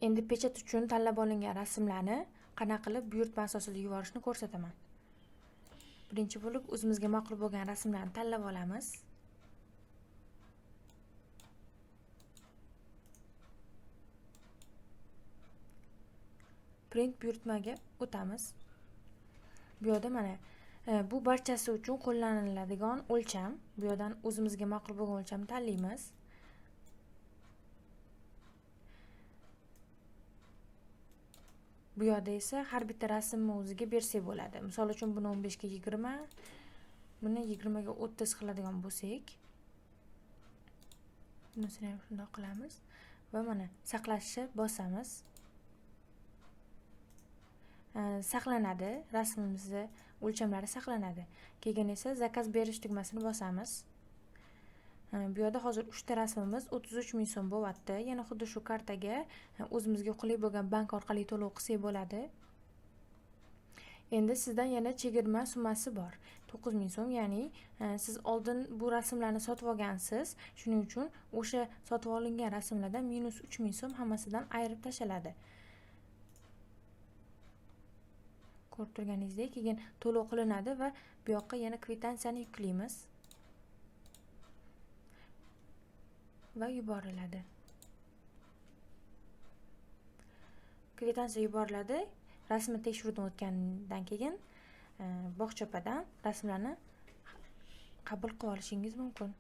Endi pechat uchun tanlab olingan rasmlarni qanaqa qilib buyurtma asosida yuborishni ko'rsataman. Birinchi bo'lib o'zimizga ma'qul bo'lgan rasmlarni tanlab olamiz. Print buyurtmaga o'tamiz. Bu yerda mana bu barchasi uchun qo'llaniladigan o'lcham. Bu yerdan o'zimizga ma'qul bo'lgan o'lchamni tanlaymiz. Bu yerda esa har bitta rasmni o'ziga bersak bo'ladi. Misol uchun buni 15 ga 20, buni 20 ga 30 qiladigan bo'lsak, bunisini ham shunday qilamiz va mana saqlashni bosamiz. Saqlanadi, rasmimizni o'lchamlari saqlanadi. Keyin esa zakaz berish tugmasini bosamiz. Bu yerda hozir 3 ta rasmimiz 33 ming so'm bo'lyapti. Yana xuddi shu kartaga o'zimizga qulay bo'lgan bank orqali to'lov qilsak bo'ladi. Endi sizdan yana chegirma summasi bor. 9 ming so'm, ya'ni siz oldin bu rasmlarni sotib olgansiz. Shuning uchun o'sha sotib olingan rasmlardan minus 3 ming so'm hammasidan ayirib tashaladi. Ko'rib turganingizdek, keyin to'lov qilinadi va bu yoqqa yana kvitansiyani yuklaymiz va yuboriladi. Kvitansiya yuboriladi. Rasmni tekshiruvdan o'tgandan keyin bog'chapadan rasmlarni qabul qilib olishingiz mumkin.